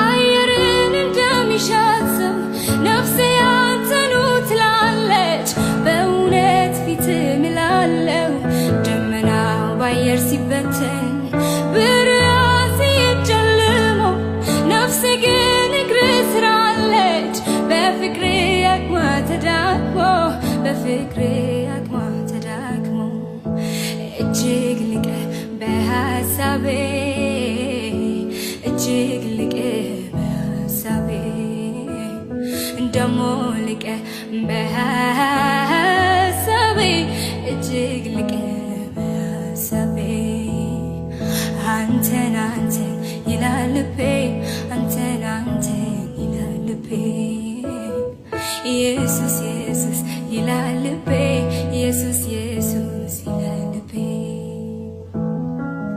አየርን እንደሚሻሰው ነፍሴ አንተኑ ትላለች በእውነት ፊት ምላለው ደመናው ባየር ሲበተን ብርሃን ሲጨልሞ ነፍሴ ግን እግር ስራለች በፍቅሬ አቅሟ ተዳክሞ በፍቅሬ አቅሟ ተዳክሞ እጅግ ልቀ በሐሳቤ እጅግ ልቀ በሐሳቤ ደሞ ልቀ በሐሳቤ እጅግ